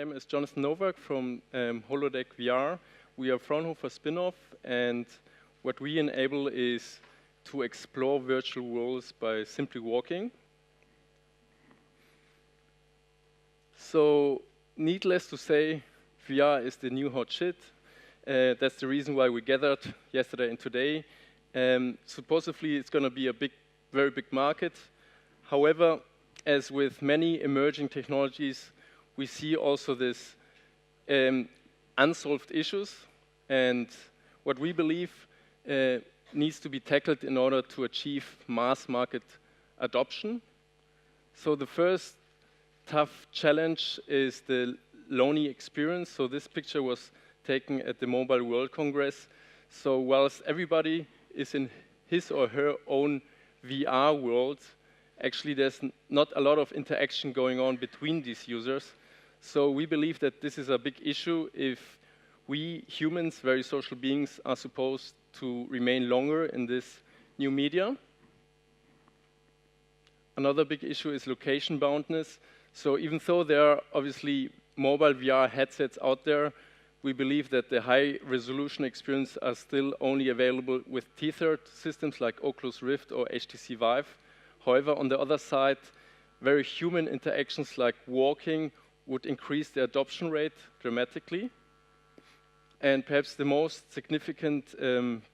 name is Jonathan Nowak from Holodeck VR. We are Fraunhofer spin-off, and what we enable is to explore virtual worlds by simply walking. So, needless to say, VR is the new hot shit. That's the reason why we gathered yesterday and today. Supposedly, it's going to be a very big market. However, as with many emerging technologies, we see also this unsolved issues, and what we believe needs to be tackled in order to achieve mass market adoption. So the first tough challenge is the lonely experience. So this picture was taken at the Mobile World Congress. So whilst everybody is in his or her own VR world, actually there's not a lot of interaction going on between these users. So we believe that this is a big issue if we humans, very social beings, are supposed to remain longer in this new media. Another big issue is location boundness. So even though there are obviously mobile VR headsets out there, we believe that the high resolution experience are still only available with tethered systems like Oculus Rift or HTC Vive. However, on the other side, very human interactions like walking would increase the adoption rate dramatically. And perhaps the most significant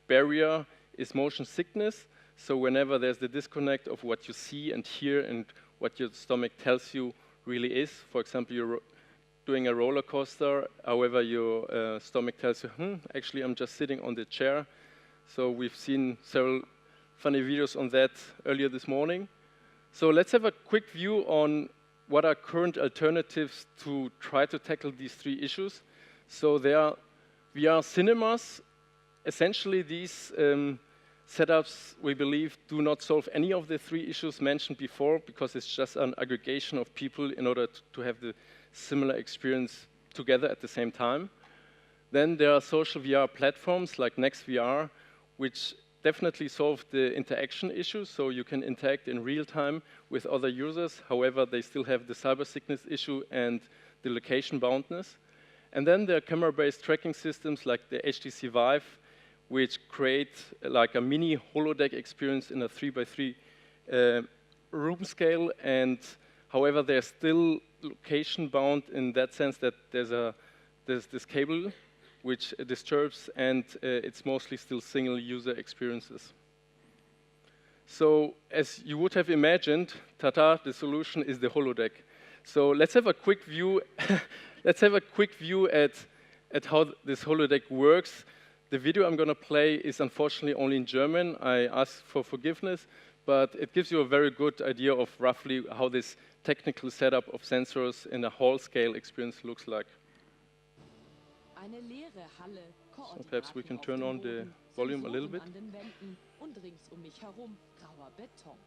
barrier is motion sickness. So whenever there's the disconnect of what you see and hear and what your stomach tells you really is, for example, you're doing a roller coaster, however your stomach tells you, actually I'm just sitting on the chair. So we've seen several funny videos on that earlier this morning. So let's have a quick view on what are current alternatives to try to tackle these three issues. So there are VR cinemas. Essentially, these setups, we believe, do not solve any of the three issues mentioned before because it's just an aggregation of people in order to have the similar experience together at the same time. Then there are social VR platforms like NextVR, which definitely solve the interaction issue, so you can interact in real time with other users. However, they still have the cyber sickness issue and the location boundness. And then there are camera-based tracking systems like the HTC Vive, which create like a mini holodeck experience in a 3x3 room scale. And however, they're still location bound in that sense that there's this cable which disturbs, and it's mostly still single user experiences. So as you would have imagined, ta-ta, the solution is the holodeck. So let's have a quick view. Let's have a quick view at how this holodeck works. The video I'm going to play is unfortunately only in German. I ask for forgiveness, but it gives you a very good idea of roughly how this technical setup of sensors in a hall-scale experience looks like. So perhaps we can turn on the volume a little bit.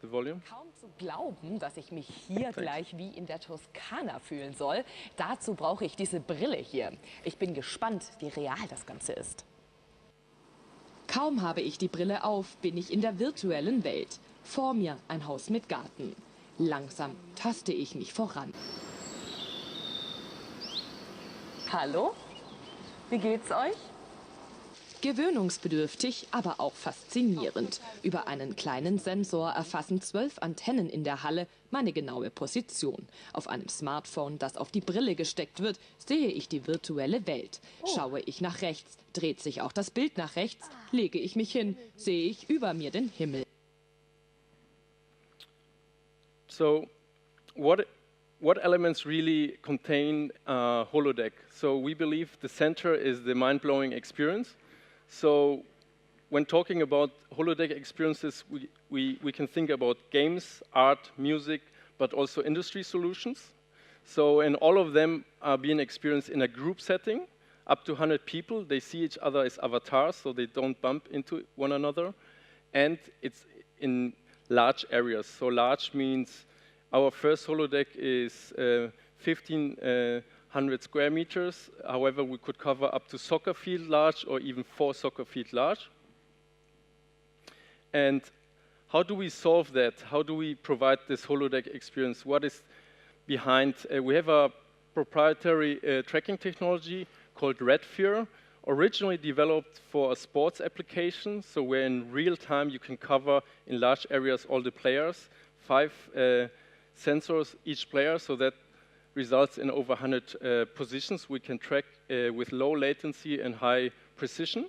The volume. Kaum zu glauben, dass ich mich hier gleich wie in der Toskana fühlen soll. Dazu brauche ich diese Brille hier. Ich bin gespannt, wie real das Ganze ist. Kaum habe ich die Brille auf, bin ich in der virtuellen Welt. Vor mir ein Haus mit Garten. Langsam taste ich mich voran. Hallo? Wie geht's euch? Gewöhnungsbedürftig, aber auch faszinierend. Über einen kleinen Sensor erfassen 12 Antennen in der Halle meine genaue Position. Auf einem Smartphone, das auf die Brille gesteckt wird, sehe ich die virtuelle Welt. Schaue ich nach rechts, dreht sich auch das Bild nach rechts. Lege ich mich hin, sehe ich über mir den Himmel. So, what elements really contain holodeck? So we believe the center is the mind-blowing experience. So when talking about holodeck experiences, we can think about games, art, music, but also industry solutions. So and all of them are being experienced in a group setting, up to 100 people. They see each other as avatars, so they don't bump into one another. And it's in large areas. So large means our first holodeck is 1,500 square meters. However, we could cover up to soccer field large or even 4 soccer field large. And how do we solve that? How do we provide this holodeck experience? What is behind? We have a proprietary tracking technology called Redfi, originally developed for a sports application, so where in real time you can cover in large areas all the players, 5 sensors each player, so that results in over 100 positions we can track with low latency and high precision.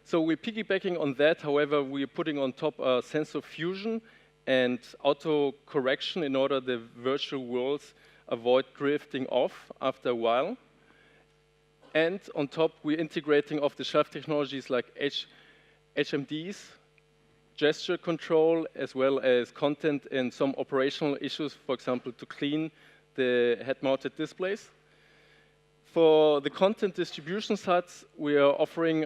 So we're piggybacking on that, however, we're putting on top sensor fusion and auto correction in order the virtual worlds avoid drifting off after a while. And on top, we're integrating off-the-shelf technologies like HMDs, gesture control, as well as content and some operational issues, for example, to clean the head-mounted displays. For the content distribution sites, we are offering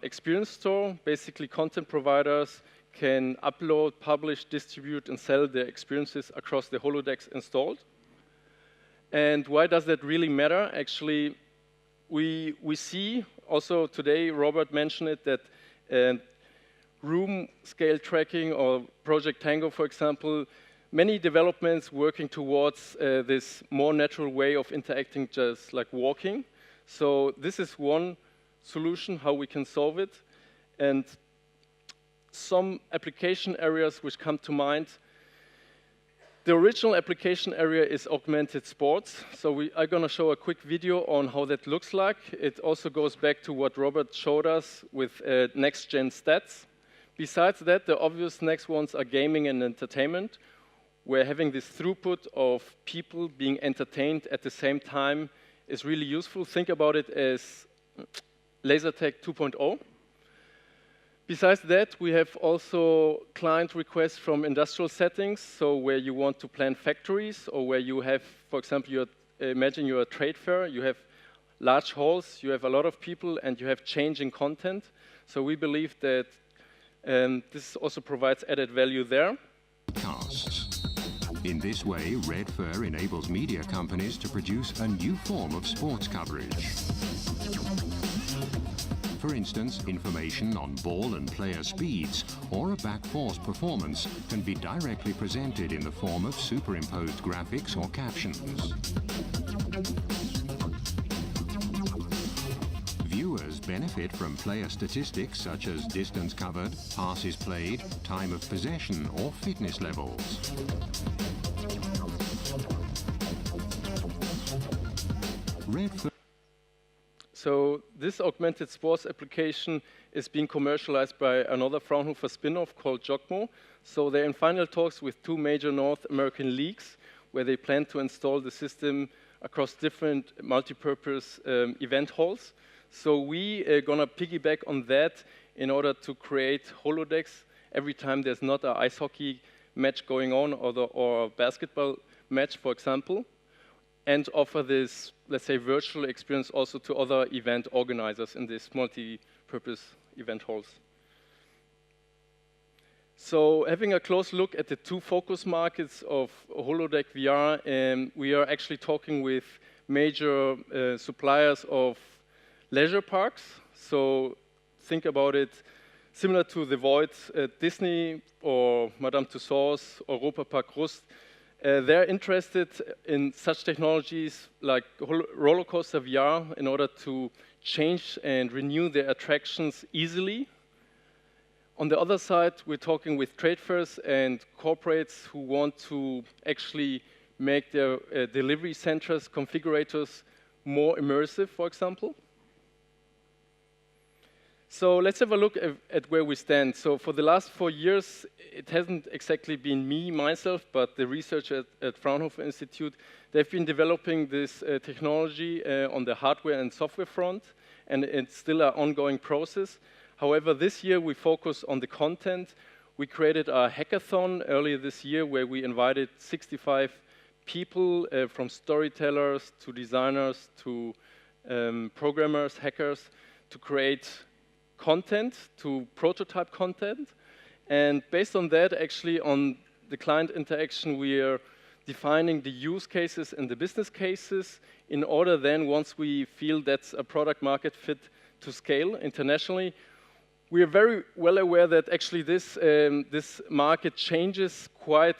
experience store. Basically, content providers can upload, publish, distribute, and sell their experiences across the holodecks installed. And why does that really matter? Actually, we see also today, Robert mentioned it, that room scale tracking or Project Tango, for example, many developments working towards this more natural way of interacting, just like walking. So this is one solution, how we can solve it. And some application areas which come to mind. The original application area is augmented sports. So we are going to show a quick video on how that looks like. It also goes back to what Robert showed us with next-gen stats. Besides that, the obvious next ones are gaming and entertainment, where having this throughput of people being entertained at the same time is really useful. Think about it as LaserTag 2.0. Besides that, we have also client requests from industrial settings, so where you want to plan factories, or where you have, for example, imagine you're a trade fair, you have large halls, you have a lot of people, and you have changing content. So we believe that this also provides added value there. In this way, Redfi enables media companies to produce a new form of sports coverage. For instance, information on ball and player speeds or a back force performance can be directly presented in the form of superimposed graphics or captions. Viewers benefit from player statistics such as distance covered, passes played, time of possession, or fitness levels. Redfi. So this augmented sports application is being commercialized by another Fraunhofer spin-off called Giacomo. So they're in final talks with 2 major North American leagues where they plan to install the system across different multi-purpose event halls. So we are going to piggyback on that in order to create holodecks every time there's not an ice hockey match going on or a basketball match, for example, and offer this, let's say, virtual experience also to other event organizers in these multi-purpose event halls. So having a close look at the 2 focus markets of Holodeck VR, we are actually talking with major suppliers of leisure parks. So think about it similar to the Void at Disney or Madame Tussauds or Europa Park Rust. They're interested in such technologies like roller coaster VR in order to change and renew their attractions easily. On the other side, we're talking with trade fairs and corporates who want to actually make their delivery centers, configurators more immersive, for example. So let's have a look at where we stand. So for the last 4 years, it hasn't exactly been me, myself, but the researchers at Fraunhofer Institute. They've been developing this technology on the hardware and software front, and it's still an ongoing process. However, this year we focus on the content. We created a hackathon earlier this year where we invited 65 people from storytellers to designers to programmers, hackers, to create content, to prototype content. And based on that, actually, on the client interaction, we are defining the use cases and the business cases in order then, once we feel that's a product market fit to scale internationally. We are very well aware that actually this market changes quite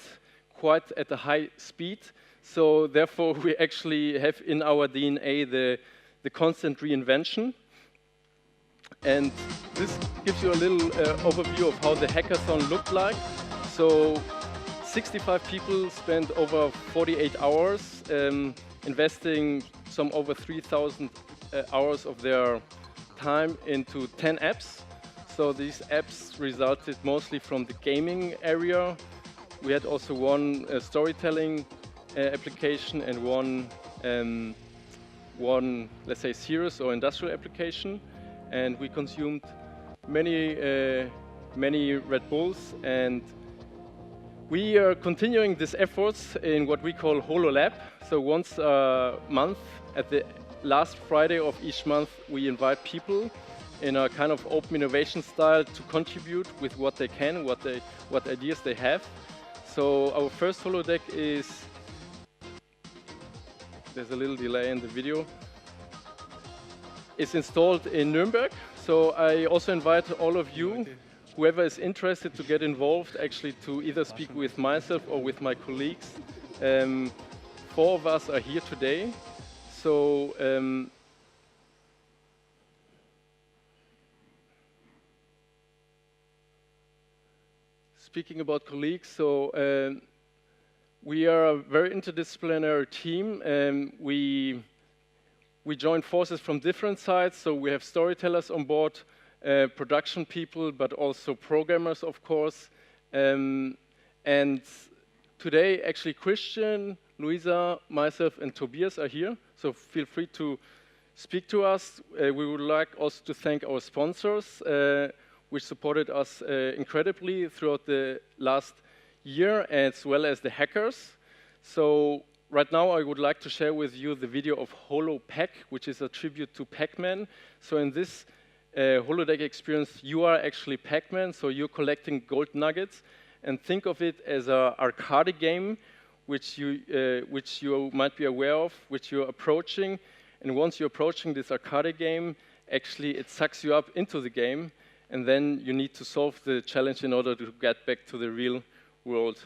at a high speed. So therefore, we actually have in our DNA the constant reinvention. And this gives you a little overview of how the hackathon looked like. So 65 people spent over 48 hours investing some over 3,000 hours of their time into 10 apps. So these apps resulted mostly from the gaming area. We had also one storytelling application and one, let's say, serious or industrial application. And we consumed many Red Bulls, and we are continuing these efforts in what we call HoloLab. So once a month, at the last Friday of each month, we invite people in a kind of open innovation style to contribute with what they can, what ideas they have. So our first holodeck is, there's a little delay in the video, it's installed in Nuremberg. So I also invite all of you, whoever is interested, to get involved, actually to either speak with myself or with my colleagues. 4 of us are here today. So speaking about colleagues, so we are a very interdisciplinary team. We join forces from different sides, so we have storytellers on board, production people, but also programmers, of course. And today, actually, Christian, Luisa, myself, and Tobias are here, so feel free to speak to us. We would like also to thank our sponsors, which supported us incredibly throughout the last year, as well as the hackers. So right now, I would like to share with you the video of HoloPack, which is a tribute to Pac-Man. So in this holodeck experience, you are actually Pac-Man, so you're collecting gold nuggets. And think of it as an arcade game, which you might be aware of, which you're approaching. And once you're approaching this arcade game, actually it sucks you up into the game. And then you need to solve the challenge in order to get back to the real world.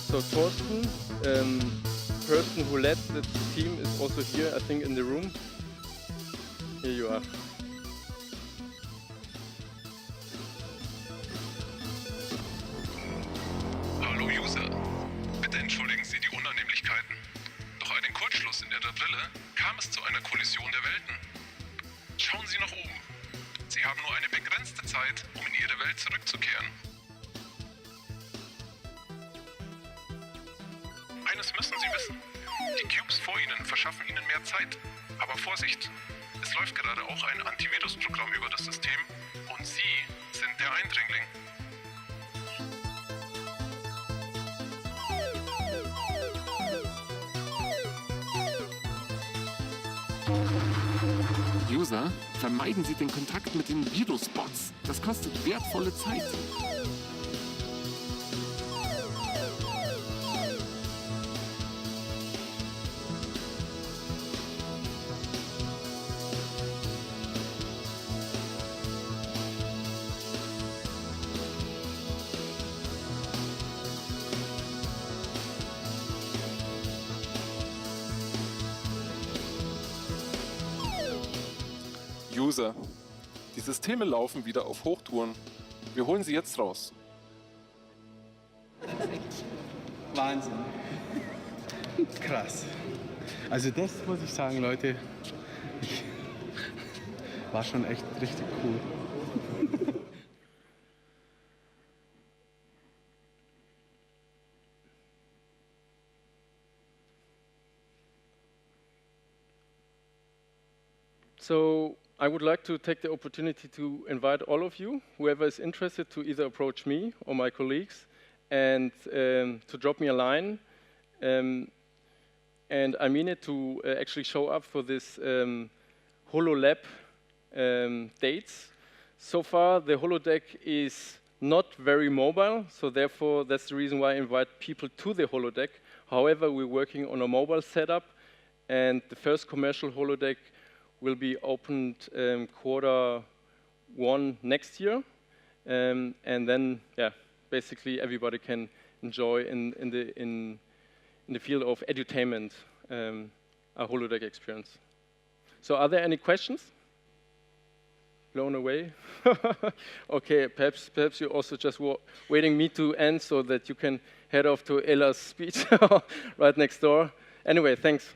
So Thorsten, person who led the team, is also here, I think, in the room. Here you are. Hallo User, bitte entschuldigen Sie die Unannehmlichkeiten. Durch einen Kurzschluss in Ihrer Brille kam es zu einer Kollision der Welten. Schauen Sie nach oben. Sie haben nur eine begrenzte Zeit, um in Ihre Welt zurückzukehren. Eines müssen Sie wissen. Die Cubes vor Ihnen verschaffen Ihnen mehr Zeit. Aber Vorsicht, es läuft gerade auch ein Antivirusprogramm über das System und Sie sind der Eindringling. User, vermeiden Sie den Kontakt mit den Virusbots. Das kostet wertvolle Zeit. User, die Systeme laufen wieder auf Hochtouren. Wir holen sie jetzt raus. Wahnsinn. Krass. Also das muss ich sagen, Leute, war schon echt richtig cool. So I would like to take the opportunity to invite all of you, whoever is interested, to either approach me or my colleagues and to drop me a line. And I mean it, to actually show up for this HoloLab dates. So far, the holodeck is not very mobile, so therefore that's the reason why I invite people to the holodeck. However, we're working on a mobile setup, and the first commercial holodeck will be opened Q1 next year, and then, yeah, basically everybody can enjoy in the field of edutainment a holodeck experience. So, are there any questions? Blown away? Okay, perhaps you're also just waiting me to end so that you can head off to Ella's speech right next door. Anyway, thanks.